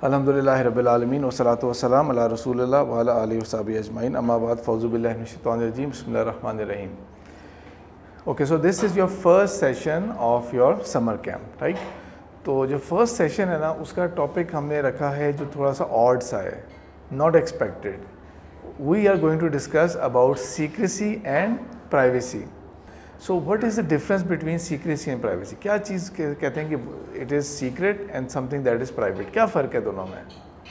अल्हम्दुलिल्लाहि रब्बिल आलमीन वस्सलातु वस्सलाम अला रसूलिल्लाह व अला आलिहि वसहबिहि अजमईन अम्मा बाद फ़ौज़ु बिल्लाहि मिनश शैतानिर रजीम बिस्मिल्लाहिर रहमानिर रहीम। Okay, so this is your first session of your summer camp, right. तो जो फर्स्ट सेशन है ना, उसका टॉपिक हमने रखा है जो थोड़ा सा ऑड सा है, not expected. We are going to discuss about secrecy and privacy. So what is the difference between secrecy and privacy? क्या चीज़ कहते हैं कि it is secret and something that is private? क्या फ़र्क है दोनों में?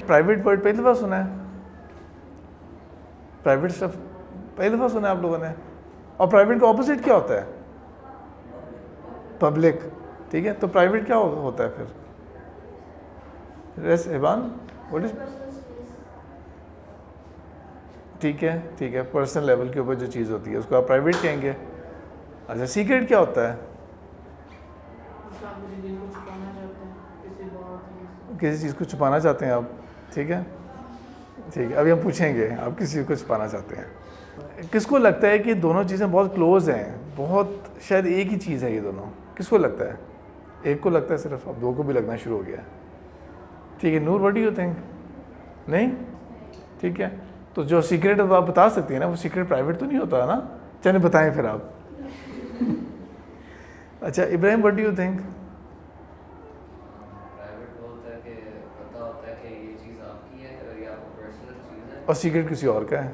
प्राइवेट वर्ड पहली दफ़ा सुना है? प्राइवेट स्टफ पहली दफ़ा सुना है आप लोगों ने? और प्राइवेट का ऑपोजिट क्या होता है? पब्लिक। ठीक है, तो प्राइवेट क्या होता है फिर? रेस एबान व्हाट इज? ठीक है, पर्सनल लेवल के ऊपर जो चीज़ होती है उसको आप प्राइवेट कहेंगे। अच्छा, सीक्रेट क्या होता है? किसी चीज़ को छुपाना चाहते हैं आप। ठीक है, अभी हम पूछेंगे आप किसी चीज़ को छुपाना चाहते हैं। किसको लगता है कि दोनों चीज़ें बहुत क्लोज हैं, बहुत शायद एक ही चीज़ है ये दोनों? किसको लगता है? एक को लगता है सिर्फ, अब दो को भी लगना शुरू हो गया। ठीक है, नूर व्हाट डू यू थिंक? नहीं? ठीक है, तो जो सीक्रेट है वो आप बता सकती हैं ना, वो सीक्रेट प्राइवेट तो नहीं होता ना? चलिए बताएं फिर आप। अच्छा Ibrahim, what do you think? और सीक्रेट किसी और का है।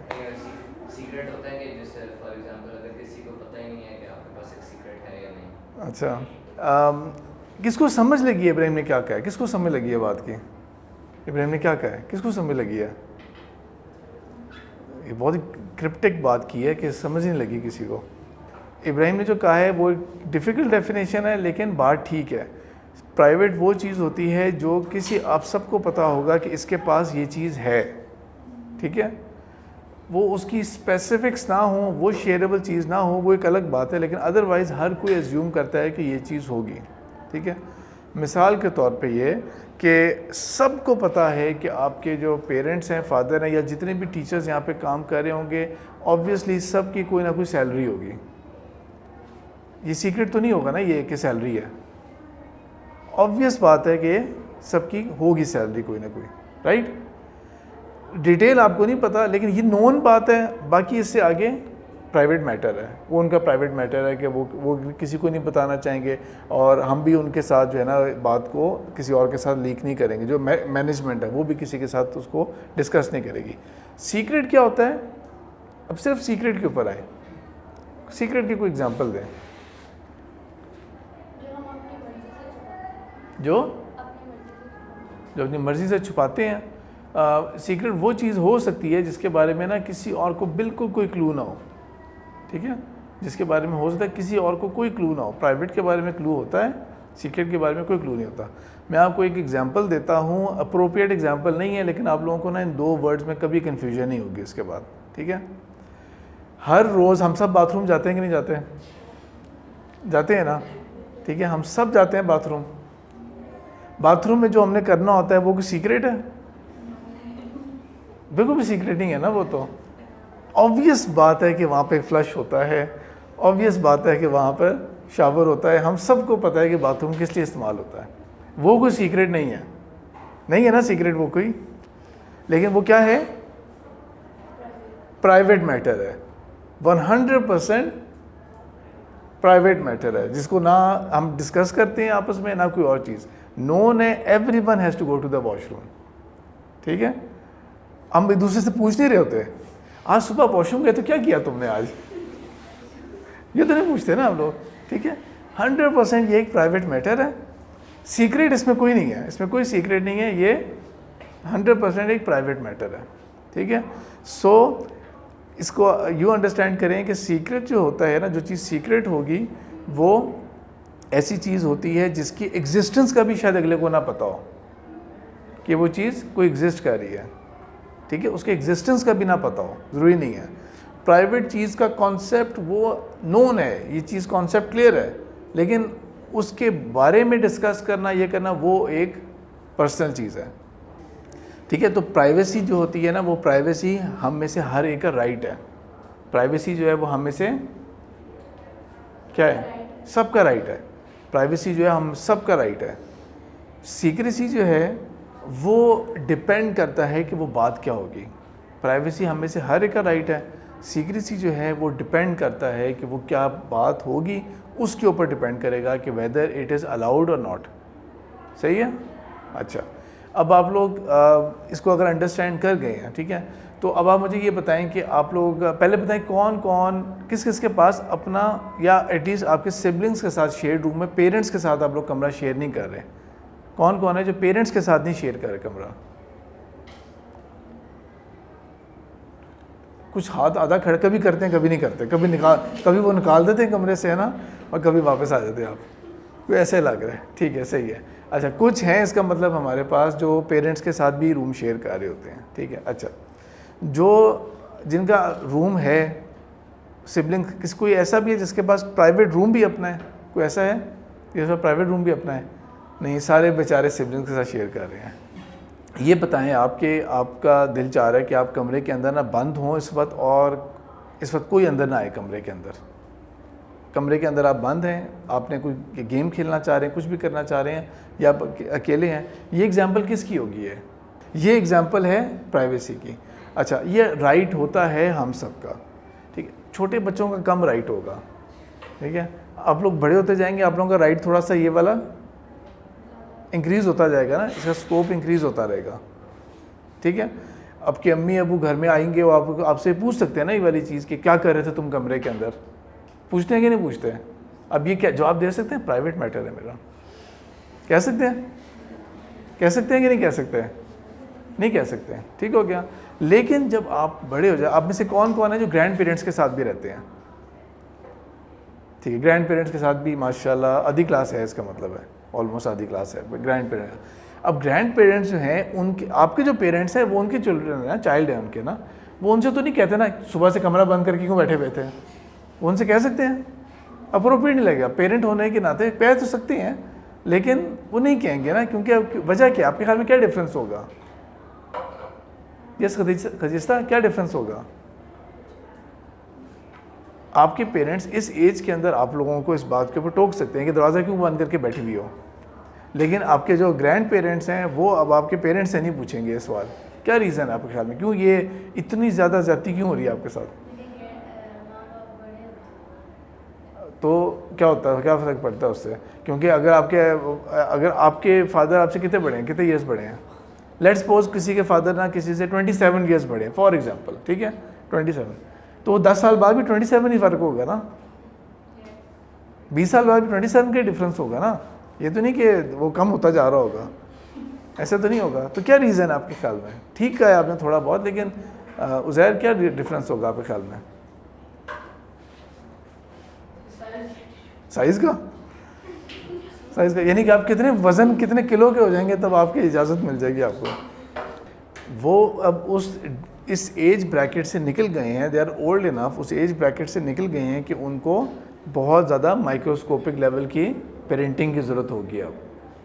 सीक्रेट होता है कि जैसे फॉर एग्जांपल अगर किसी को पता ही नहीं है कि आपके पास एक सीक्रेट है या नहीं। अच्छा, किसको समझ लगी इब्राहिम ने क्या कहा है? किसको समझ लगी है बात की? इब्राहिम ने क्या कहा है, किसको समझ लगी है? ये बहुत ही क्रिप्टिक बात की है कि समझ नहीं लगी किसी को। इब्राहिम ने जो कहा है वो डिफ़िकल्ट डेफिनेशन है, लेकिन बात ठीक है। प्राइवेट वो चीज़ होती है जो किसी आप सबको पता होगा कि इसके पास ये चीज़ है। ठीक है, वो उसकी स्पेसिफिक्स ना हो, वो शेयरेबल चीज़ ना हो, वो एक अलग बात है, लेकिन अदरवाइज़ हर कोई एज्यूम करता है कि ये चीज़ होगी। ठीक है, मिसाल के तौर पे ये कि सबको पता है कि आपके जो पेरेंट्स हैं, फादर हैं, या जितने भी टीचर्स यहाँ पे काम कर रहे होंगे, ऑब्वियसली सबकी कोई ना कोई सैलरी होगी। ये सीक्रेट तो नहीं होगा ना ये कि सैलरी है। ऑब्वियस बात है कि सबकी होगी सैलरी कोई ना कोई, राइट। डिटेल आपको नहीं पता, लेकिन ये नोन बात है। बाकी इससे आगे प्राइवेट मैटर है, वो उनका प्राइवेट मैटर है कि वो किसी को नहीं बताना चाहेंगे, और हम भी उनके साथ जो है ना बात को किसी और के साथ लीक नहीं करेंगे। जो मैनेजमेंट है वो भी किसी के साथ उसको डिस्कस नहीं करेगी। सीक्रेट क्या होता है? अब सिर्फ सीक्रेट के ऊपर आए, सीक्रेट की कोई एग्जांपल दें। जो अपनी मर्ज़ी से छुपाते हैं। सीक्रेट वो चीज़ हो सकती है जिसके बारे में ना किसी और को बिल्कुल कोई क्लू ना हो। ठीक है, जिसके बारे में हो सकता है किसी और को कोई क्लू ना हो। प्राइवेट के बारे में क्लू होता है, सीक्रेट के बारे में कोई क्लू नहीं होता। मैं आपको एक एग्जांपल देता हूँ, अप्रोप्रिएट एग्जांपल नहीं है, लेकिन आप लोगों को ना इन दो वर्ड्स में कभी कन्फ्यूजन नहीं होगी इसके बाद। ठीक है, हर रोज़ हम सब बाथरूम जाते हैं कि नहीं जाते? जाते हैं ना। ठीक है, हम सब जाते हैं बाथरूम। बाथरूम में जो हमने करना होता है वो कोई सीक्रेट है? बिल्कुल भी सीक्रेट नहीं है ना। वो तो ऑब्वियस बात है कि वहाँ पे फ्लश होता है, ऑब्वियस बात है कि वहाँ पर शावर होता है। हम सबको पता है कि बाथरूम किस लिए इस्तेमाल होता है। वो कोई सीक्रेट नहीं है, नहीं है ना सीक्रेट वो कोई। लेकिन वो क्या है? प्राइवेट मैटर है, 100% प्राइवेट मैटर है, जिसको ना हम डिस्कस करते हैं आपस में, ना कोई और चीज़। नोन है, everyone has to go to the washroom. ठीक है, हम एक दूसरे से पूछ नहीं रहे होते आज सुबह वॉशरूम गए तो क्या किया तुमने आज, ये तो नहीं पूछते ना हम लोग। ठीक है, 100% ये एक प्राइवेट मैटर है। सीक्रेट इसमें कोई नहीं है, इसमें कोई सीक्रेट नहीं है, ये 100% एक प्राइवेट मैटर है। ठीक है, सो इसको यूँ अंडरस्टैंड करें कि सीक्रेट जो होता है ना, जो चीज़ सीक्रेट होगी वो ऐसी चीज़ होती है जिसकी एग्जिस्टेंस का भी शायद अगले को ना पता हो कि वो चीज़ कोई एग्जिस्ट कर रही है। ठीक है, उसके एग्जिस्टेंस का भी ना पता हो, ज़रूरी नहीं है। प्राइवेट चीज़ का कॉन्सेप्ट वो नोन है, ये चीज़ कॉन्सेप्ट क्लियर है, लेकिन उसके बारे में डिस्कस करना, ये करना, वो एक पर्सनल चीज़ है। ठीक है, तो प्राइवेसी जो होती है ना, वो प्राइवेसी हम में से हर एक का राइट है। प्राइवेसी जो है वो हम में से क्या है? सबका राइट है। प्राइवेसी जो है हम सबका राइट है। सीक्रेसी जो है वो डिपेंड करता है कि वो बात क्या होगी। प्राइवेसी हम में से हर एक का राइट है, सीक्रेसी जो है वो डिपेंड करता है कि वो क्या बात होगी, उसके ऊपर डिपेंड करेगा कि वेदर इट इज़ अलाउड और नॉट। सही है? अच्छा, अब आप लोग इसको अगर अंडरस्टैंड कर गए हैं, ठीक है, तो अब आप मुझे ये बताएं कि आप लोग पहले बताएं कौन कौन किस किस के पास अपना या एटलीस्ट आपके सिबलिंग्स के साथ शेयर रूम में, पेरेंट्स के साथ आप लोग कमरा शेयर नहीं कर रहे। कौन कौन है जो पेरेंट्स के साथ नहीं शेयर कर रहे कमरा? कुछ हाथ आधा खड़ा कभी करते हैं, कभी नहीं करते, कभी वो निकाल देते हैं कमरे से, है ना, और कभी वापस आ जाते हैं। आप कोई ऐसे लग रहा है, ठीक है, सही है। अच्छा, कुछ हैं, इसका मतलब हमारे पास जो पेरेंट्स के साथ भी रूम शेयर कर रहे होते हैं, ठीक है। अच्छा, जो जिनका रूम है सिबलिंग, किस कोई ऐसा भी है जिसके पास प्राइवेट रूम भी अपना है? कोई ऐसा है जिसका प्राइवेट रूम भी अपना है? नहीं, सारे बेचारे सिबलिंग्स के साथ शेयर कर रहे हैं। ये बताएं, आपका दिल चाह रहा है कि आप कमरे के अंदर ना बंद हों इस वक्त, और इस वक्त कोई अंदर ना आए कमरे के अंदर। कमरे के अंदर आप बंद हैं, आपने कोई गेम खेलना चाह रहे हैं, कुछ भी करना चाह रहे हैं, या आप अकेले हैं। ये एग्जांपल किसकी होगी है? ये एग्जांपल है प्राइवेसी की। अच्छा, ये राइट होता है हम सबका, ठीक है। छोटे बच्चों का कम राइट होगा, ठीक है। आप लोग बड़े होते जाएंगे, आप लोगों का राइट थोड़ा सा ये वाला इंक्रीज़ होता जाएगा ना, इसका स्कोप इंक्रीज़ होता रहेगा, ठीक है। आपके अम्मी अबू घर में आएंगे, वो आपसे पूछ सकते हैं ना ये वाली चीज़ कि क्या कर रहे थे तुम कमरे के अंदर, पूछते हैं कि नहीं पूछते हैं? अब ये क्या जवाब दे सकते हैं? प्राइवेट मैटर है मेरा, कह सकते हैं? कह सकते हैं कि नहीं कह सकते हैं? नहीं कह सकते हैं, ठीक हो गया। लेकिन जब आप बड़े हो जाए, आप में से कौन कौन है जो ग्रैंड पेरेंट्स के साथ भी रहते हैं? ठीक है, ग्रैंड पेरेंट्स के साथ भी माशाल्लाह आधी क्लास है, इसका मतलब है ऑलमोस्ट आधी क्लास है ग्रैंड पेरेंट्स। अब ग्रैंड पेरेंट्स जो हैं, उनके आपके जो पेरेंट्स हैं वो उनके चिल्ड्रन हैं, चाइल्ड है उनके ना, वो उनसे तो नहीं कहते ना सुबह से कमरा बंद करके क्यों बैठे हुए थे, वो उनसे कह सकते हैं? अप्रोप्रिएट नहीं लगेगा, पेरेंट होने के नाते कह तो सकते हैं, लेकिन वो नहीं कहेंगे ना, क्योंकि वजह क्या? आपके ख्याल में क्या डिफरेंस होगा? यस खजीस्ता, क्या डिफरेंस होगा? आपके पेरेंट्स इस एज के अंदर आप लोगों को इस बात के ऊपर टोक सकते हैं कि दरवाज़ा क्यों बंद करके बैठी हुई हो, लेकिन आपके जो ग्रैंड पेरेंट्स हैं वो अब आपके पेरेंट्स से नहीं पूछेंगे ये सवाल। क्या रीज़न है आपके ख्याल में, क्यों ये इतनी ज़्यादा ज़्यादती क्यों हो रही है आपके साथ? तो क्या होता है, क्या फ़र्क पड़ता है उससे? क्योंकि अगर आपके फादर आपसे कितने बड़े हैं, कितने ईयर्स बड़े हैं? लेट्स सपोज किसी के फादर ना किसी से 27 ईयर्स बड़े हैं फॉर एग्जांपल, ठीक है, 27, तो 10 साल बाद भी 27 ही फ़र्क होगा ना, 20 साल बाद भी 27 का डिफरेंस होगा ना। ये तो नहीं कि वो कम होता जा रहा होगा, ऐसा तो नहीं होगा। तो क्या रीज़न है आपके ख्याल में? ठीक है आपने थोड़ा बहुत, लेकिन उज़ैर क्या डिफरेंस होगा आपके ख्याल में? साइज़ का यानी कि आप कितने वज़न कितने किलो के हो जाएंगे तब आपकी इजाज़त मिल जाएगी आपको। वो अब इस एज ब्रैकेट से निकल गए हैं, दे आर ओल्ड इनफ, उस एज ब्रैकेट से निकल गए हैं कि उनको बहुत ज़्यादा माइक्रोस्कोपिक लेवल की पेरेंटिंग की ज़रूरत होगी अब,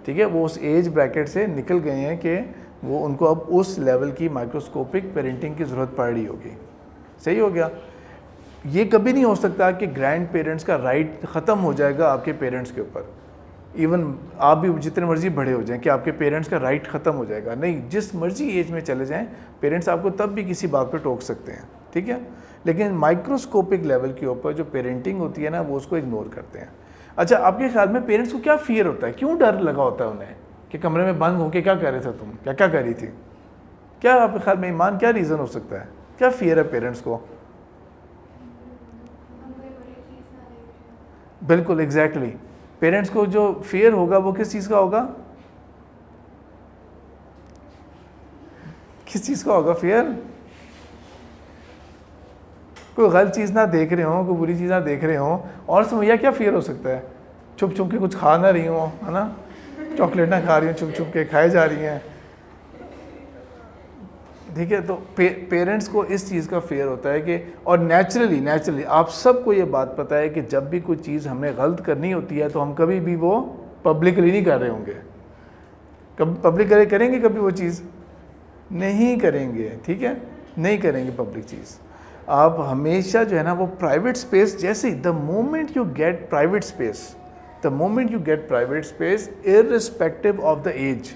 ठीक है। वो उस एज ब्रैकेट से निकल गए हैं कि वो उनको अब उस लेवल की माइक्रोस्कोपिक पेरेंटिंग की ज़रूरत पड़ रही होगी। सही हो गया। ये कभी नहीं हो सकता कि ग्रैंड पेरेंट्स का राइट ख़त्म हो जाएगा आपके पेरेंट्स के ऊपर, इवन आप भी जितने मर्जी बड़े हो जाएं कि आपके पेरेंट्स का राइट ख़त्म हो जाएगा। नहीं, जिस मर्जी एज में चले जाएं पेरेंट्स आपको तब भी किसी बात पे टोक सकते हैं, ठीक है। लेकिन माइक्रोस्कोपिक लेवल के ऊपर जो पेरेंटिंग होती है ना, वो उसको इग्नोर करते हैं। अच्छा, आपके ख्याल में पेरेंट्स को क्या फियर होता है, क्यों डर लगा होता है उन्हें कि कमरे में बंद होकर क्या कर रहे थे तुम, क्या क्या कर रही थी? क्या आपके ख्याल में ईमान क्या रीज़न हो सकता है, क्या फियर है पेरेंट्स को? बिल्कुल एग्जैक्टली पेरेंट्स को जो फियर होगा वो किस चीज़ का होगा? किस चीज़ का होगा फियर? कोई गलत चीज़ ना देख रहे हो, कोई बुरी चीज़ ना देख रहे हो, और समझिए क्या फियर हो सकता है? छुप छुप के कुछ खा ना रही हो, है ना, चॉकलेट ना खा रही हो, छुप छुप के खाए जा रही हैं, ठीक है। तो पेरेंट्स को इस चीज़ का फेयर होता है कि, और नेचुरली आप सबको ये बात पता है कि जब भी कोई चीज़ हमें गलत करनी होती है तो हम कभी भी वो पब्लिकली नहीं कर रहे होंगे। कभी पब्लिक करेंगे कभी वो चीज़ नहीं करेंगे, ठीक है, नहीं करेंगे पब्लिक चीज़। आप हमेशा जो है ना वो प्राइवेट स्पेस, जैसे the moment you get private space irrespective of the age,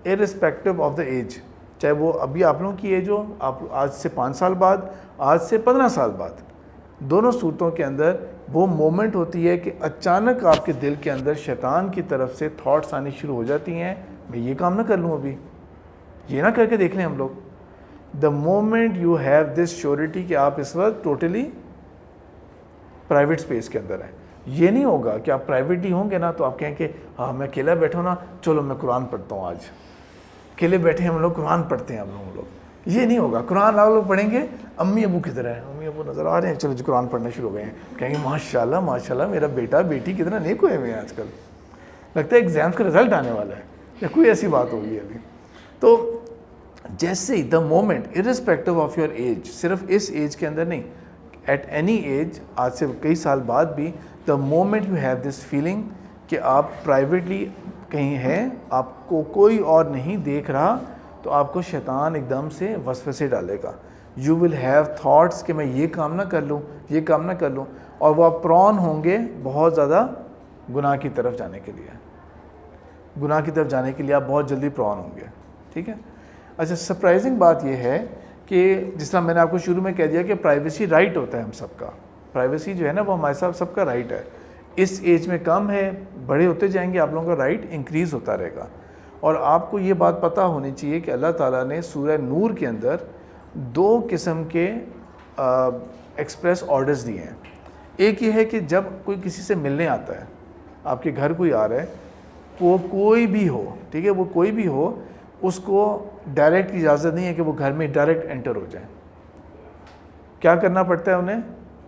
irrespective of the age, चाहे वो अभी आप लोगों की एज हो, आप आज से 5 साल बाद, आज से 15 साल बाद, दोनों सूरतों के अंदर वो मोमेंट होती है कि अचानक आपके दिल के अंदर शैतान की तरफ से थॉट्स आनी शुरू हो जाती हैं, मैं ये काम ना कर लूँ, अभी ये ना करके देख लें हम लोग। The moment you have this surety कि आप इस वक्त टोटली प्राइवेट स्पेस के अंदर हैं, ये नहीं होगा कि आप प्राइवेटली होंगे ना तो आप कहें कि हाँ मैं अकेला बैठा हूँ ना, चलो मैं कुरान पढ़ता हूँ, आज अकेले बैठे हम लोग कुरान पढ़ते हैं हम लोग, ये नहीं होगा। कुरान आप लोग पढ़ेंगे, अम्मी अबू किधर है, अम्मी अबू नज़र आ रहे हैं, चलो जी कुरान पढ़ना शुरू हो गए हैं, कहेंगे माशाल्लाह माशाल्लाह मेरा बेटा बेटी कितना नेक हुए हैं आजकल, लगता है एग्ज़ाम्स का रिजल्ट आने वाला है या कोई ऐसी बात होगी अभी। तो जैसे ही the moment irrespective of your age, सिर्फ इस एज के अंदर नहीं, एट एनी एज, आज से कई साल बाद भी, the moment you have this feeling कि आप प्राइवेटली कहीं हैं, आपको कोई और नहीं देख रहा, तो आपको शैतान एकदम से वसवसे डालेगा। यू विल हैव थॉट्स कि मैं ये काम ना कर लूँ, ये काम ना कर लूँ, और वो आप प्रॉन होंगे बहुत ज़्यादा गुनाह की तरफ जाने के लिए, गुनाह की तरफ जाने के लिए आप बहुत जल्दी प्रॉन होंगे, ठीक है। अच्छा, सरप्राइजिंग बात यह है कि जिस तरह मैंने आपको शुरू में कह दिया कि प्राइवेसी राइट होता है हम सबका, प्राइवेसी जो है ना वो हमारे साथ सबका राइट है। इस एज में कम है, बड़े होते जाएंगे आप लोगों का राइट इंक्रीज़ होता रहेगा। और आपको ये बात पता होनी चाहिए कि अल्लाह ताला ने सूरह नूर के अंदर 2 किस्म के एक्सप्रेस ऑर्डर्स दिए हैं। एक ये है कि जब कोई किसी से मिलने आता है, आपके घर कोई आ रहा है, वो कोई भी हो, ठीक है, वो कोई भी हो, उसको डायरेक्ट इजाज़त नहीं है कि वो घर में डायरेक्ट एंटर हो जाए। क्या करना पड़ता है उन्हें?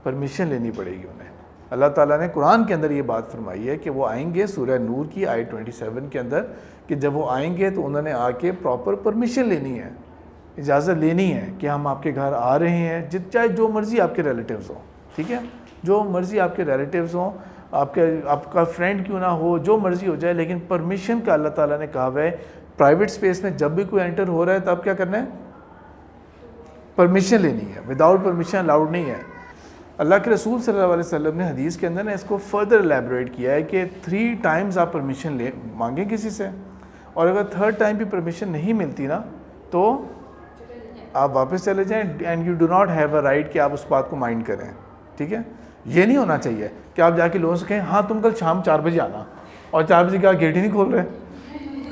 परमिशन लेनी पड़ेगी उन्हें। अल्लाह ताला ने कुरान के अंदर ये बात फरमाई है कि वो आएंगे, सूरह नूर की आयत 27 के अंदर, कि जब वो आएंगे तो उन्होंने आके प्रॉपर परमिशन लेनी है, इजाज़त लेनी है कि हम आपके घर आ रहे हैं, चाहे जो मर्ज़ी आपके रिलेटिव्स हों, ठीक है, जो मर्ज़ी आपके रिलेटिव्स हों, आपका फ्रेंड क्यों ना हो, जो मर्ज़ी हो जाए, लेकिन परमिशन का अल्लाह ताला ने कहा है। प्राइवेट स्पेस में जब भी कोई एंटर हो रहा है तब क्या करना है? परमिशन लेनी है, विदाउट परमिशन अलाउड नहीं है। अल्लाह के रसूल सल्लल्लाहु अलैहि वसल्लम ने हदीस के अंदर ने इसको फर्दर एलैबोरेट किया है कि 3 टाइम्स आप परमिशन ले मांगें किसी से, और अगर 3rd टाइम भी परमिशन नहीं मिलती ना तो आप वापस चले जाएं, and you do not have a right कि आप उस बात को माइंड करें, ठीक है। ये नहीं होना चाहिए कि आप जाके लोगों से कहें हाँ तुम कल शाम 4 बजे आना, और 4 बजे का गेट ही नहीं खोल रहे,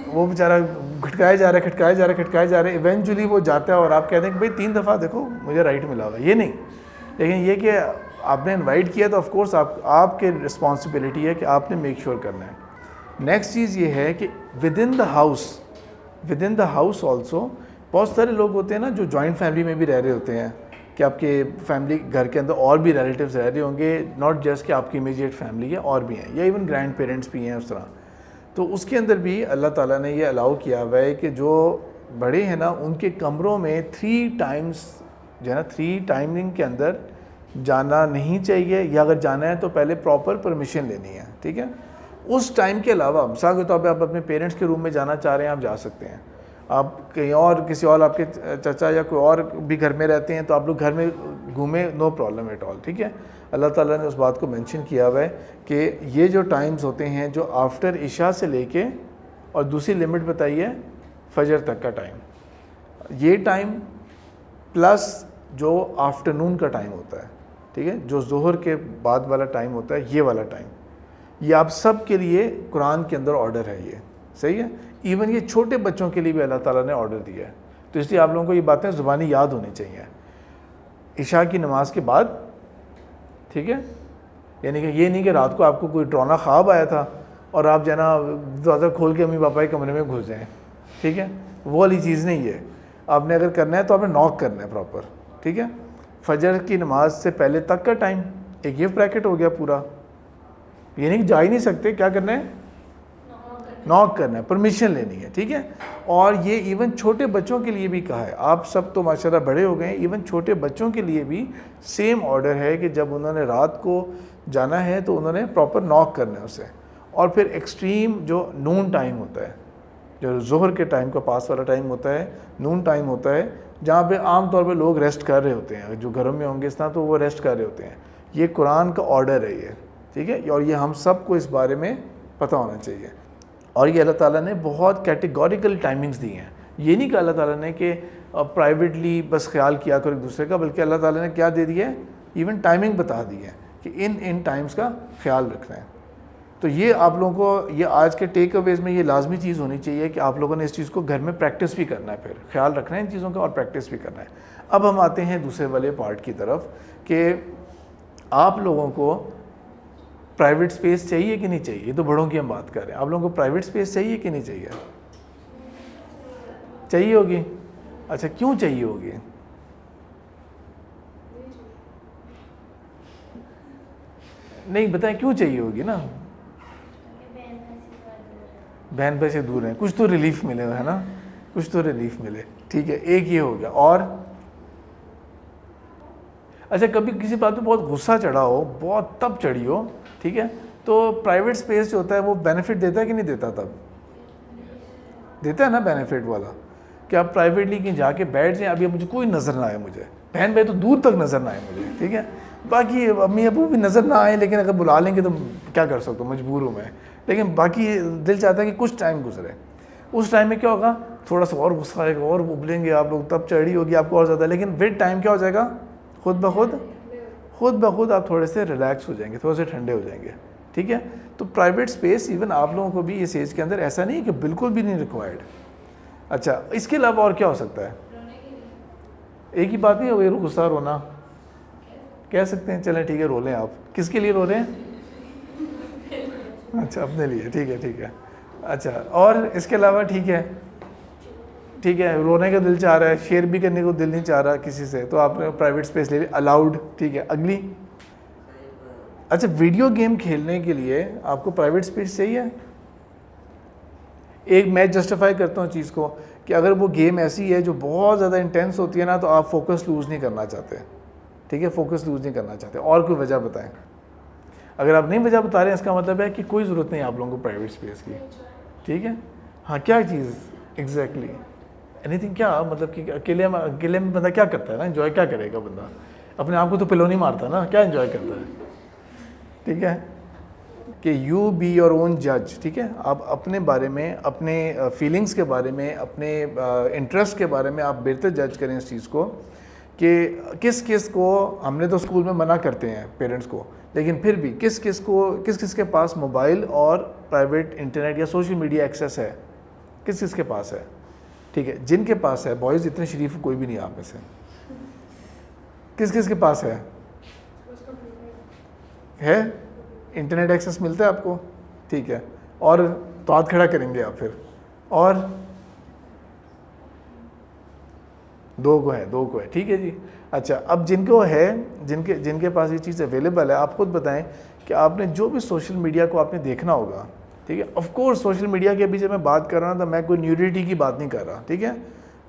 वो बेचारा खटकाए जा रहे, इवेंचुअली वो जाता है और आप कहते हैं कि भाई 3 दफ़ा देखो मुझे राइट मिला हुआ है, ये नहीं। लेकिन ये कि आपने इनवाइट किया तो ऑफ कोर्स आपके रिस्पॉन्सिबिलिटी है कि आपने मेक श्योर करना है। नेक्स्ट चीज़ ये है कि with in the house also बहुत सारे लोग होते हैं ना जो जॉइंट फैमिली में भी रह रहे होते हैं, कि आपके फैमिली घर के अंदर और भी रिलेटिव्स रह रहे होंगे, नॉट जस्ट कि आपकी इमीडिएट फैमिली है, और भी हैं, या इवन ग्रैंड पेरेंट्स भी हैं उस तरह। तो उसके अंदर भी अल्लाह ताला ने ये अलाउ किया हुआ है कि जो बड़े हैं ना उनके कमरों में 3 टाइम्स जो है ना 3 टाइमिंग के अंदर जाना नहीं चाहिए, या अगर जाना है तो पहले प्रॉपर परमिशन लेनी है, ठीक है। उस टाइम के अलावा मिसाल के तौर पे आप अपने पेरेंट्स के रूम में जाना चाह रहे हैं, आप जा सकते हैं। आप कहीं और किसी और आपके चाचा या कोई और भी घर में रहते हैं तो आप लोग घर में घूमें, नो प्रॉब्लम एट ऑल, ठीक है। अल्लाह ताला ने उस बात को मेंशन किया हुआ है कि ये जो टाइम्स होते हैं जो आफ्टर इशा से लेके, और दूसरी लिमिट बताइए फजर तक का टाइम, ये टाइम प्लस जो आफ्टरनून का टाइम होता है, ठीक है, जो ज़ोहर के बाद वाला टाइम होता है, ये वाला टाइम, ये आप सब के लिए कुरान के अंदर ऑर्डर है, ये सही है। इवन ये छोटे बच्चों के लिए भी अल्लाह ताला ने ऑर्डर दिया है, तो इसलिए आप लोगों को ये बातें ज़ुबानी याद होनी चाहिए। इशा की नमाज के बाद, ठीक है, यानी कि ये नहीं कि रात को आपको कोई डरावना ख्वाब आया था और आप जो है ना दरवाज़ा खोल के अम्मी पापा के कमरे में घुस जाएँ, ठीक है, वो वाली चीज़ नहीं है। आपने अगर करना है तो आपने नॉक करना है प्रॉपर, ठीक है। फजर की नमाज से पहले तक का टाइम एक गिफ्ट ब्रैकेट हो गया पूरा, ये नहीं जा ही नहीं सकते, क्या करना है? नॉक करना है, परमिशन लेनी है, ठीक है। और ये इवन छोटे बच्चों के लिए भी कहा है, आप सब तो माशाल्लाह बड़े हो गए हैं, इवन छोटे बच्चों के लिए भी सेम ऑर्डर है कि जब उन्होंने रात को जाना है तो उन्होंने प्रॉपर नॉक करना है उसे। और फिर एक्सट्रीम जो नून टाइम होता है, जो ज़ोहर के टाइम का पास वाला टाइम होता है, नून टाइम होता है, जहाँ पे आम तौर पे लोग रेस्ट कर रहे होते हैं, जो घरों में होंगे इस तरह तो वो रेस्ट कर रहे होते हैं। ये कुरान का ऑर्डर है ये, ठीक है, और ये हम सबको इस बारे में पता होना चाहिए। और ये अल्लाह ताला ने बहुत कैटेगोरिकल टाइमिंग्स दी हैं। ये नहीं कहा अल्लाह ताला ने कि प्राइवेटली बस ख्याल किया करो एक दूसरे का, बल्कि अल्लाह ताला ने क्या दे दिया है, इवन टाइमिंग बता दी है कि इन टाइम्स का ख्याल रखना है। तो ये आप लोगों को, ये आज के टेक अवेज में ये लाजमी चीज़ होनी चाहिए कि आप लोगों ने इस चीज़ को घर में प्रैक्टिस भी करना है, फिर ख्याल रखना है इन चीज़ों का और प्रैक्टिस भी करना है। अब हम आते हैं दूसरे वाले पार्ट की तरफ कि आप लोगों को प्राइवेट स्पेस चाहिए कि नहीं चाहिए। ये तो बड़ों की हम बात कर रहे हैं, आप लोगों को प्राइवेट स्पेस चाहिए कि नहीं चाहिए? चाहिए होगी। अच्छा, क्यों चाहिए होगी? नहीं बताएं क्यों चाहिए होगी ना। बहन भाई से दूर हैं, कुछ तो रिलीफ मिले, है ना, कुछ तो रिलीफ मिले। ठीक है, एक ये हो गया। और अच्छा, कभी किसी बात पे बहुत गुस्सा चढ़ा हो, बहुत तब चढ़ी हो, ठीक है, तो प्राइवेट स्पेस जो होता है वो बेनिफिट देता है कि नहीं देता? तब देता है ना बेनिफिट वाला, कि आप प्राइवेटली कहीं जाके बैठ जाएं, अभी मुझे कोई नज़र ना आए, मुझे बहन भाई तो दूर तक नज़र ना आए मुझे, ठीक है, बाकी अम्मी अबू भी नज़र ना आए, लेकिन अगर बुला लेंगे तो क्या कर सकता हूँ, मजबूर हूँ मैं, लेकिन बाकी दिल चाहता है कि कुछ टाइम गुजरे। उस टाइम में क्या होगा, थोड़ा सा और गुस्सा आएगा और उबलेंगे आप लोग, तब चढ़ी होगी आपको और ज़्यादा, लेकिन विद टाइम क्या हो जाएगा, खुद ब खुद आप थोड़े से रिलैक्स हो जाएंगे, थोड़े से ठंडे हो जाएंगे। ठीक है, तो प्राइवेट स्पेस इवन आप लोगों को भी इस एज के अंदर ऐसा नहीं कि बिल्कुल भी नहीं रिक्वायर्ड। अच्छा, इसके अलावा और क्या हो सकता है? एक ही बात नहीं हो, गुस्सा रोना कह सकते हैं, चलें ठीक है, रो लें आप। किसके लिए रो रहे हैं? अच्छा, अपने लिए, ठीक है ठीक है। अच्छा, और इसके अलावा ठीक है, ठीक है, रोने का दिल चाह रहा है, शेयर भी करने को दिल नहीं चाह रहा किसी से, तो आपने प्राइवेट स्पेस ले ली, अलाउड, ठीक है। अगली, अच्छा, वीडियो गेम खेलने के लिए आपको प्राइवेट स्पेस चाहिए? एक मैं जस्टिफाई करता हूँ चीज़ को कि अगर वो गेम ऐसी है जो बहुत ज़्यादा इंटेंस होती है ना, तो आप फोकस लूज़ नहीं करना चाहते, ठीक है, फोकस लूज़ नहीं करना चाहते। और कोई वजह बताएं? अगर आप नहीं वजह बता रहे हैं, इसका मतलब है कि कोई ज़रूरत नहीं आप लोगों को प्राइवेट स्पेस की, ठीक है। हाँ, क्या चीज़ एग्जैक्टली, एनीथिंग, क्या मतलब कि अकेले में बंदा क्या करता है ना, एंजॉय क्या करेगा बंदा, अपने आप को तो पिलो नहीं मारता ना, क्या एंजॉय करता है, ठीक है। कि यू बी योर ओन जज, ठीक है, आप अपने बारे में, अपने फीलिंग्स के बारे में, अपने इंटरेस्ट के बारे में आप बेहतर जज करें इस चीज़ को कि किस किस को, हमने तो स्कूल में मना करते हैं पेरेंट्स को, लेकिन फिर भी किस किस के पास मोबाइल और प्राइवेट इंटरनेट या सोशल मीडिया एक्सेस है, किस किस के पास है, ठीक है। जिनके पास है, बॉयज़ इतने शरीफ कोई भी नहीं आप में से, किस किस के पास है इंटरनेट एक्सेस मिलता है आपको, ठीक है, और तो हाथ खड़ा करेंगे आप फिर, और दो को है, ठीक है जी। अच्छा, अब जिनको है, जिनके पास ये चीज़ अवेलेबल है, आप खुद बताएं कि आपने जो भी सोशल मीडिया को आपने देखना होगा, ठीक है। ऑफ कोर्स सोशल मीडिया की अभी जब मैं बात कर रहा हूँ तो मैं कोई न्यूडिटी की बात नहीं कर रहा, ठीक है,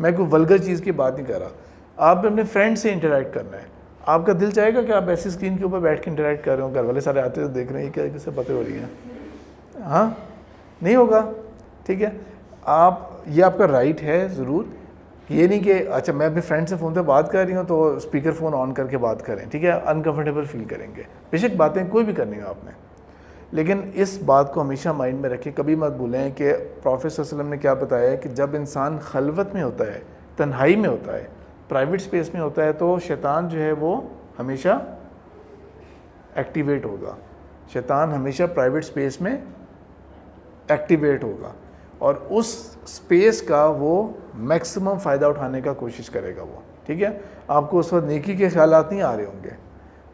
मैं कोई वल्गर चीज़ की बात नहीं कर रहा। आपने अपने फ्रेंड से इंटरेक्ट करना है, आपका दिल चाहेगा कि आप ऐसी स्क्रीन के ऊपर बैठ के इंटरेक्ट कर रहे हो, घर वाले सारे आते हुए देख रहे हैं, क्या किससे बातें हो रही हैं, हाँ, नहीं होगा, ठीक है। आप, ये आपका राइट है ज़रूर, ये नहीं कि अच्छा मैं अपने फ्रेंड से फ़ोन पे बात कर रही हूँ तो स्पीकर फ़ोन ऑन करके बात करें, ठीक है, अनकंफर्टेबल फील करेंगे, बेशक बातें कोई भी करनी हो आपने, लेकिन इस बात को हमेशा माइंड में रखें, कभी मत भूलें कि प्रॉफेट सल्लल्लाहु अलैहि वसल्लम ने क्या बताया है कि जब इंसान खलवत में होता है, तन्हाई में होता है, प्राइवेट स्पेस में होता है, तो शैतान जो है वो हमेशा एक्टिवेट होगा, शैतान हमेशा प्राइवेट स्पेस में एक्टिवेट होगा और उस स्पेस का वो मैक्सिमम फ़ायदा उठाने का कोशिश करेगा वो, ठीक है। आपको उस वक्त नेकी के ख्यालात नहीं आ रहे होंगे,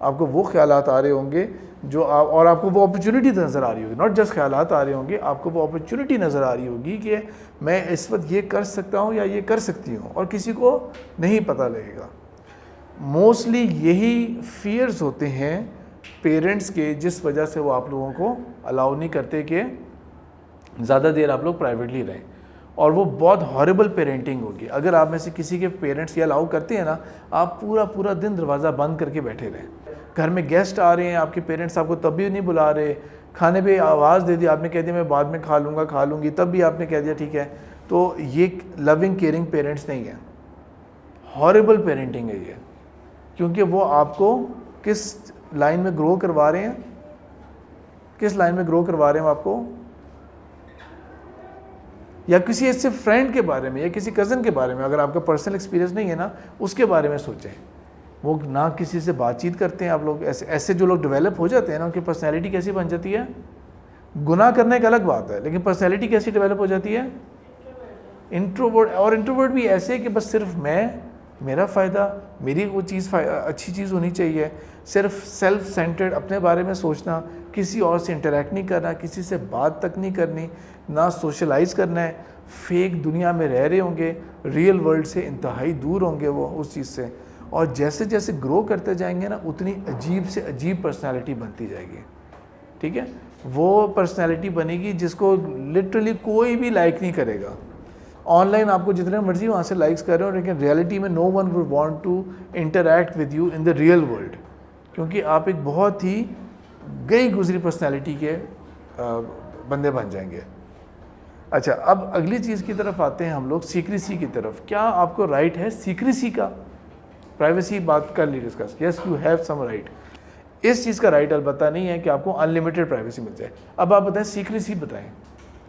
आपको वो ख्यालात आ रहे होंगे जो आप, और आपको वो अपॉर्चुनिटी नज़र आ रही होगी, नॉट जस्ट ख्यालात आ रहे होंगे, आपको वो अपॉर्चुनिटी नज़र आ रही होगी कि मैं इस वक्त ये कर सकता हूँ या ये कर सकती हूँ, और किसी को नहीं पता लगेगा। मोस्टली यही फियर्स होते हैं पेरेंट्स के, जिस वजह से वो आप लोगों को अलाउ नहीं करते कि ज़्यादा देर आप लोग प्राइवेटली रहें, और वो बहुत हॉरिबल पेरेंटिंग होगी। अगर आप में से किसी के पेरेंट्स ये अलाउ करते हैं ना, आप पूरा दिन दरवाज़ा बंद करके बैठे रहें, घर में गेस्ट आ रहे हैं, आपके पेरेंट्स आपको तब भी नहीं बुला रहे, खाने पे आवाज़ दे दी, आपने कह दिया मैं बाद में खा लूँगा, खा लूँगी, तब भी आपने कह दिया ठीक है, तो ये लविंग केयरिंग पेरेंट्स नहीं है, हॉरिबल पेरेंटिंग है ये, क्योंकि वो आपको किस लाइन में ग्रो करवा रहे हैं, किस लाइन में ग्रो करवा रहे हैं वो आपको, या किसी ऐसे फ्रेंड के बारे में या किसी कज़न के बारे में, अगर आपका पर्सनल एक्सपीरियंस नहीं है ना, उसके बारे में सोचें। वो ना किसी से बातचीत करते हैं आप लोग, ऐसे जो लोग डेवलप हो जाते हैं ना, उनकी पर्सनैलिटी कैसी बन जाती है? गुनाह करने एक अलग बात है, लेकिन पर्सनैलिटी कैसी डेवलप हो जाती है? इंट्रोवर्ट। और इंट्रोवर्ट भी ऐसे कि बस सिर्फ मैं, मेरा फ़ायदा, मेरी वो चीज़ अच्छी चीज़ होनी चाहिए, सिर्फ सेल्फ सेंटर्ड, अपने बारे में सोचना, किसी और से इंटरेक्ट नहीं करना, किसी से बात तक नहीं करनी, ना सोशलाइज करना है। फेक दुनिया में रह रहे होंगे, रियल वर्ल्ड से इंतहाई दूर होंगे वो उस चीज़ से। और जैसे जैसे ग्रो करते जाएंगे ना, उतनी अजीब से अजीब पर्सनालिटी बनती जाएगी। ठीक है, वो पर्सनालिटी बनेगी जिसको लिटरली कोई भी लाइक नहीं करेगा। ऑनलाइन आपको जितने मर्जी वहाँ से लाइक्स कर रहे हो, लेकिन रियलिटी में no one would want to interact with you in the real world, क्योंकि आप एक बहुत ही गई गुजरी पर्सनालिटी के बंदे बन जाएंगे। अच्छा, अब अगली चीज़ की तरफ आते हैं हम लोग, सीक्रेसी की तरफ। क्या आपको राइट है सीक्रेसी का? प्राइवेसी बात कर ली discuss, yes you have some right. इस चीज़ का राइट अलबत्ता नहीं है कि आपको अनलिमिटेड प्राइवेसी मिल जाए। अब आप बताएं सीक्रेसी, बताएं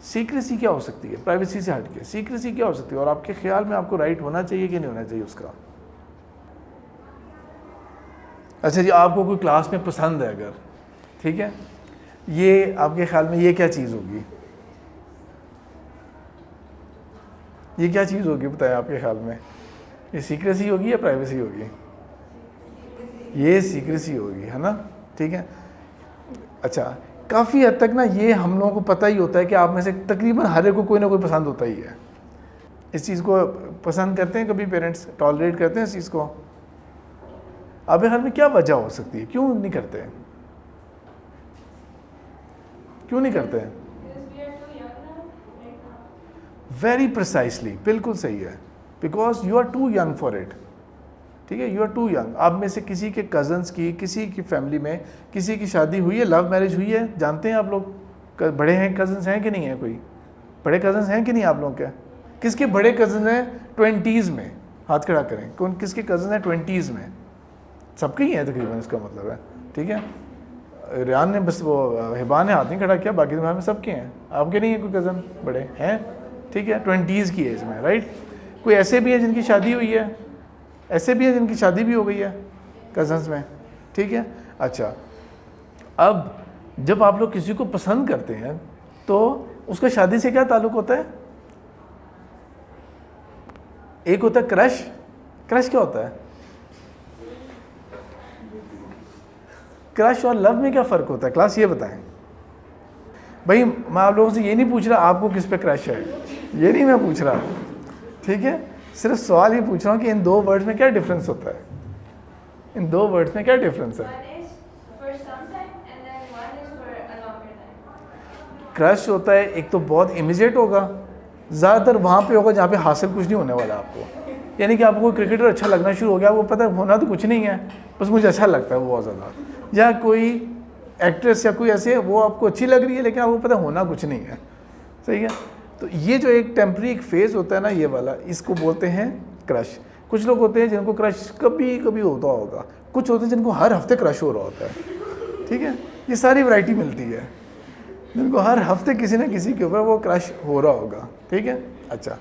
सीक्रेसी क्या हो सकती है? प्राइवेसी से हट के सीक्रेसी क्या हो सकती है, और आपके ख्याल में आपको राइट होना चाहिए कि नहीं होना चाहिए उसका? अच्छा जी, आपको कोई क्लास में पसंद है अगर, ठीक है, ये आपके ख्याल में ये क्या चीज़ होगी? ये क्या चीज़ होगी बताएं आपके ख्याल में? ये सीक्रेसी होगी या प्राइवेसी होगी? ये सीक्रेसी होगी, है ना? ठीक है। अच्छा, काफ़ी हद तक ना ये हम लोगों को पता ही होता है कि आप में से तकरीबन हर एक को कोई ना कोई पसंद होता ही है। इस चीज़ को पसंद करते हैं कभी पेरेंट्स, टॉलरेट करते हैं इस चीज़ को? आपके ख्याल में क्या वजह हो सकती है, क्यों नहीं करते हैं? क्यों नहीं करते हैं? वेरी प्रिसाइसली, बिल्कुल सही है, because you are too young for it. ठीक है, यू आर टू यंग। आप में से किसी के कज़न्स की, किसी की फैमिली में किसी की शादी हुई है, लव मैरिज हुई है, जानते हैं आप लोग? बड़े हैं कज़न्स हैं कि नहीं है? कोई बड़े कज़न्स हैं कि नहीं आप लोगों के? किसके बड़े कज़न हैं 20s में? हाथ खड़ा करें, कौन किसके कज़न हैं 20s में? सबके ही हैं तकरीबन, इसका मतलब है। ठीक है, रियान ने बस, वो हिबा ने हाथ नहीं खड़ा किया, बाकी में सबके हैं। आपके नहीं है कोई कज़न बड़े हैं? ठीक है, 20s की एज में, राइट। कोई ऐसे भी है जिनकी शादी हुई है, ऐसे भी है जिनकी शादी भी हो गई है कज़न्स में। ठीक है। अच्छा, अब जब आप लोग किसी को पसंद करते हैं तो उसका शादी से क्या ताल्लुक़ होता है? एक होता है क्रश। क्रश क्या होता है? क्रश और लव में क्या फ़र्क होता है? क्लास ये बताएं भाई। मैं आप लोगों से ये नहीं पूछ रहा आपको किस पे क्रश है, ये नहीं मैं पूछ रहा। ठीक है, सिर्फ सवाल ये पूछ रहा हूँ कि इन दो वर्ड्स में क्या डिफरेंस होता है? इन दो वर्ड्स में क्या डिफरेंस है? क्रश होता है एक तो बहुत इमीडिएट होगा, ज़्यादातर वहाँ पे होगा जहाँ पे हासिल कुछ नहीं होने वाला आपको। यानी कि आपको कोई क्रिकेटर अच्छा लगना शुरू हो गया, वो पता है होना तो कुछ नहीं है, बस मुझे अच्छा लगता है वो बहुत ज़्यादा। या कोई एक्ट्रेस या कोई ऐसे, वो आपको अच्छी लग रही है लेकिन आपको पता होना कुछ नहीं है। सही है। तो ये जो एक टेम्परेरी एक फेज़ होता है ना, ये वाला, इसको बोलते हैं क्रश। कुछ लोग होते हैं जिनको क्रश कभी कभी होता होगा, कुछ होते हैं जिनको हर हफ्ते क्रश हो रहा होता है। ठीक है, ये सारी वैरायटी मिलती है, जिनको हर हफ्ते किसी न किसी के ऊपर वो क्रश हो रहा होगा। ठीक है। अच्छा,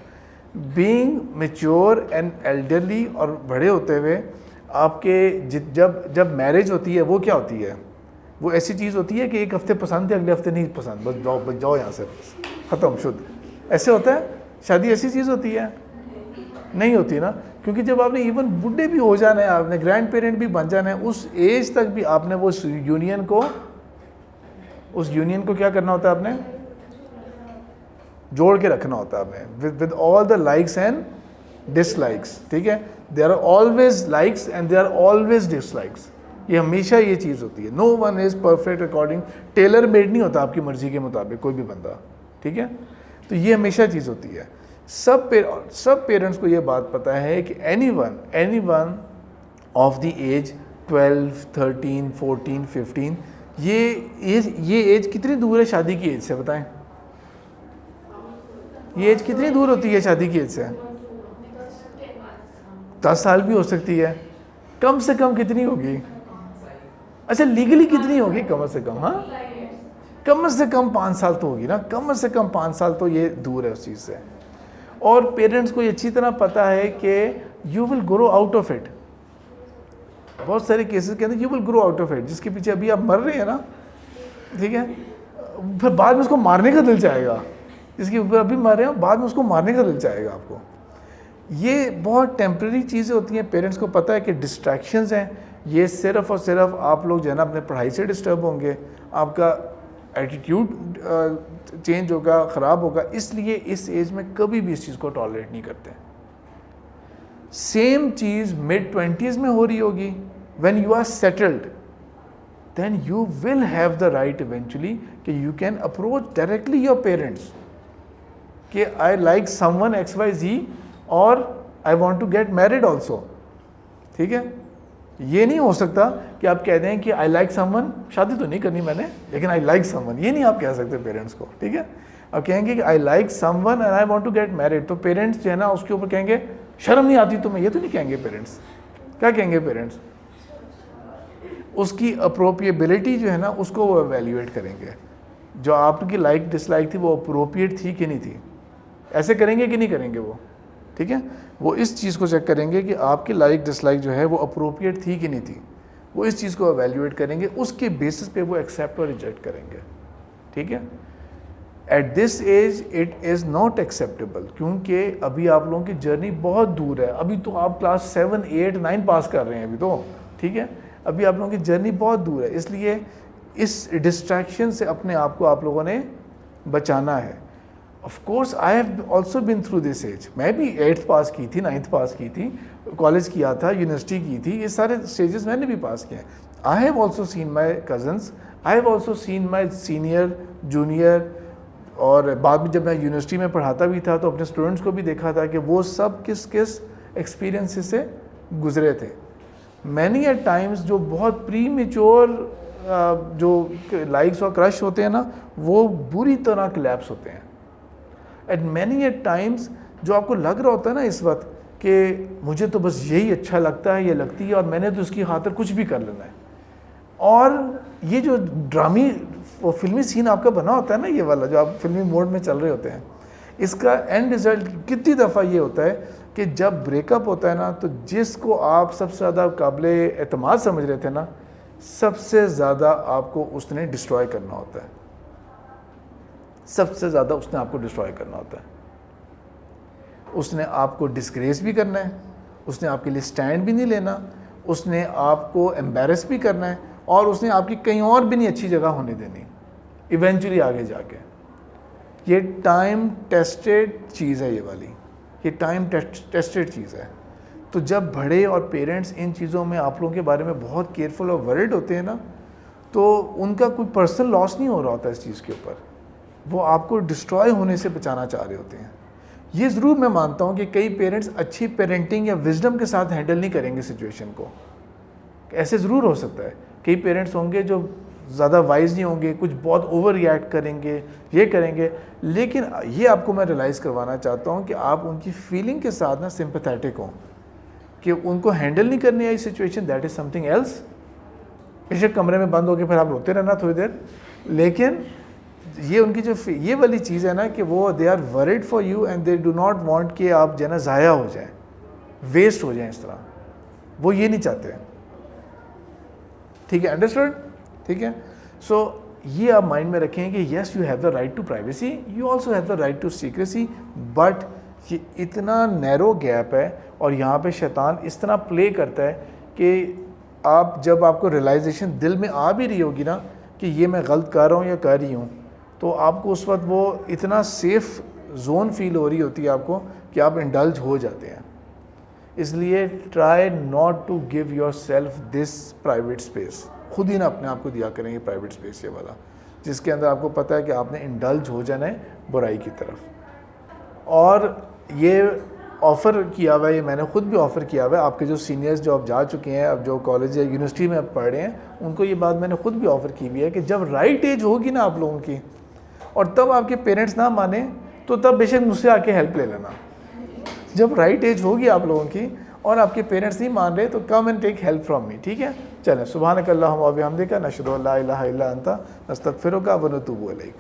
बीइंग मैच्योर एंड एल्डरली, और बड़े होते हुए आपके जब मैरिज होती है वो क्या होती है? वो ऐसी चीज़ होती है कि एक हफ्ते पसंद है, अगले हफ्ते नहीं पसंद, बस जाओ यहाँ से, ख़त्म, शुद्ध। ऐसे होता है? शादी ऐसी चीज़ होती है? नहीं होती ना, क्योंकि जब आपने इवन बूढ़े भी हो जाना है, आपने ग्रैंड पेरेंट भी बन जाना है, उस एज तक भी आपने वो उस यूनियन को क्या करना होता है? आपने जोड़ के रखना होता है आपने, with all the likes and dislikes. ठीक है, there are always likes and there are always dislikes. ये हमेशा ये चीज़ होती है। No one is perfect according, tailor made नहीं होता आपकी मर्जी के मुताबिक कोई भी बंदा। ठीक है, तो ये हमेशा चीज़ होती है। सब पेरेंट्स को ये बात पता है कि any one of the age 12, 13, 14, 15, ये एज कितनी दूर है शादी की एज से? बताएं, ये एज कितनी दूर होती है शादी की एज से? 10 साल भी हो सकती है। कम से कम कितनी होगी? अच्छा, लीगली कितनी होगी कम से कम? हाँ, कम से कम 5 साल तो होगी ना, कम से कम 5 साल तो ये दूर है उस चीज़ से। और पेरेंट्स को ये अच्छी तरह पता है कि you will grow out of it. बहुत सारे केसेस के अंदर you will grow out of it, जिसके पीछे अभी आप मर रहे हैं ना, ठीक है, फिर बाद में उसको मारने का दिल चाहेगा, जिसके ऊपर अभी मर रहे हैं बाद में उसको मारने का दिल चाहेगा आपको। ये बहुत टेम्प्रेरी चीज़ें होती हैं। पेरेंट्स को पता है कि डिस्ट्रैक्शंस हैं, ये सिर्फ और सिर्फ आप लोग जो है ना अपने पढ़ाई से डिस्टर्ब होंगे, आपका एटीट्यूड चेंज होगा, ख़राब होगा, इसलिए इस एज में कभी भी इस चीज़ को टॉलरेट नहीं करते। सेम चीज़ mid-20s में हो रही होगी। When you are settled then you will have the right eventually कि you can approach directly your parents कि आई लाइक समवन XYZ और I want to get married also. ठीक है, ये नहीं हो सकता कि आप कह दें कि आई लाइक समवन, शादी तो नहीं करनी मैंने लेकिन आई लाइक समवन, ये नहीं आप कह सकते पेरेंट्स को। ठीक है, आप कहेंगे कि I like someone and I want to get married, तो पेरेंट्स जो है ना उसके ऊपर कहेंगे शर्म नहीं आती तुम्हें, ये तो नहीं कहेंगे पेरेंट्स। क्या कहेंगे पेरेंट्स? उसकी अप्रोप्रिएबिलिटी जो है ना उसको वो एवेल्यूएट करेंगे, जो आपकी लाइक डिसलाइक थी वो अप्रोप्रिएट थी कि नहीं थी, ऐसे करेंगे कि नहीं करेंगे वो। ठीक है, वो इस चीज़ को चेक करेंगे कि आपकी लाइक डिसलाइक जो है वो अप्रोप्रिएट थी कि नहीं थी, वो इस चीज़ को एवेल्यूएट करेंगे, उसके बेसिस पे वो एक्सेप्ट और रिजेक्ट करेंगे। ठीक है, at this age it is not acceptable, क्योंकि अभी आप लोगों की जर्नी बहुत दूर है। अभी तो आप क्लास 7, 8, 9 पास कर रहे हैं अभी तो। ठीक है, अभी आप लोगों की जर्नी बहुत दूर है, इसलिए इस डिस्ट्रैक्शन से अपने आप को आप लोगों ने बचाना है। Of course I have also been through this age, मैं भी 8th पास की थी, 9th पास की थी, कॉलेज किया था, यूनिवर्सिटी की थी, ये सारे स्टेजेस मैंने भी पास किए हैं। आई have also seen my cousins, I have also seen my senior, junior, और बाद में जब मैं यूनिवर्सिटी में पढ़ाता भी था तो अपने स्टूडेंट्स को भी देखा था कि वो सब किस किस एक्सपीरियंसेस से गुजरे थे। मैनी एट टाइम्स जो बहुत प्री मेच्योर जो लाइक्स और क्रश होते हैं ना वो बुरी तरह क्लैप्स होते हैं। एट मैनी एट टाइम्स जो आपको लग रहा होता है ना इस वक्त कि मुझे तो बस यही अच्छा लगता है, ये लगती है और मैंने तो उसकी खातिर कुछ भी कर लेना है, और ये जो ड्रामी वो फिल्मी सीन आपका बना होता है ना, ये वाला जो आप फिल्मी मोड में चल रहे होते हैं, इसका एंड रिजल्ट कितनी दफ़ा ये होता है कि जब ब्रेकअप होता है ना तो जिसको आप सबसे ज़्यादा काबिल एतमाद समझ रहे थे ना, सबसे ज़्यादा आपको उसने डिस्ट्रॉय करना होता है, सबसे ज़्यादा उसने आपको डिस्ट्रॉय करना होता है। उसने आपको डिस्ग्रेस भी करना है, उसने आपके लिए स्टैंड भी नहीं लेना, उसने आपको एम्बेरस भी करना है, और उसने आपकी कहीं और भी नहीं अच्छी जगह होने देनी इवेंचुअली आगे जाके। ये टाइम टेस्टेड चीज़ है, ये वाली ये टाइम टेस्टेड चीज़ है। तो जब बड़े और पेरेंट्स इन चीज़ों में आप लोगों के बारे में बहुत केयरफुल और वरिड होते हैं ना, तो उनका कोई पर्सनल लॉस नहीं हो रहा होता इस चीज़ के ऊपर, वो आपको डिस्ट्रॉय होने से बचाना चाह रहे होते हैं। ये ज़रूर मैं मानता हूँ कि कई पेरेंट्स अच्छी पेरेंटिंग या विजडम के साथ हैंडल नहीं करेंगे सिचुएशन को, ऐसे ज़रूर हो सकता है। कई पेरेंट्स होंगे जो ज़्यादा वाइज नहीं होंगे, कुछ बहुत ओवर रिएक्ट करेंगे, ये करेंगे, लेकिन ये आपको मैं रियलाइज़ करवाना चाहता हूँ कि आप उनकी फीलिंग के साथ ना सिंपैथेटिक हों, कि उनको हैंडल नहीं करनी आई situation, that is something else. बेशक कमरे में बंद होकर फिर आप रोते रहना थोड़ी देर, लेकिन ये उनकी जो ये वाली चीज़ है ना कि वो they are worried for you and they do not want कि आप जो है ना ज़ाया हो जाए, वेस्ट हो जाए, इस तरह वो ये नहीं चाहते हैं। ठीक है, अंडरस्टूड? ठीक है, सो ये आप माइंड में रखें कि yes you have the right to privacy, you also have the right to secrecy, but ये इतना नैरो गैप है और यहाँ पे शैतान इस तरह प्ले करता है कि आप जब आपको रियलाइजेशन दिल में आ भी रही होगी ना कि ये मैं गलत कर रहा हूँ या कर रही हूँ, तो आपको उस वक्त वो इतना सेफ जोन फील हो रही होती है आपको कि आप इंडल्ज हो जाते हैं। इसलिए try not to give yourself this private space, खुद ही ना अपने आप को दिया करेंगे प्राइवेट स्पेस ये वाला, जिसके अंदर आपको पता है कि आपने इंडल्ज हो जाना है बुराई की तरफ। और ये ऑफ़र किया हुआ है, ये मैंने ख़ुद भी ऑफ़र किया हुआ है, आपके जो सीनियर्स जो अब जा चुके हैं, अब जो कॉलेज या यूनिवर्सिटी में अब पढ़ रहे हैं, उनको ये बात मैंने ख़ुद भी ऑफ़र की हुई है कि जब राइट एज होगी ना आप लोगों की, और तब आपके पेरेंट्स ना माने तो तब बेशक मुझसे आके हेल्प ले लेना। जब राइट एज होगी आप लोगों की और आपके पेरेंट्स नहीं मान रहे तो come and take help from me, ठीक है। चलें, सुभानक अल्लाहुम्मा व बिहम्दिका नशहदु अल्ला इलाहा इल्ला अंता नस्तगफिरुका व नतूबु इलैक।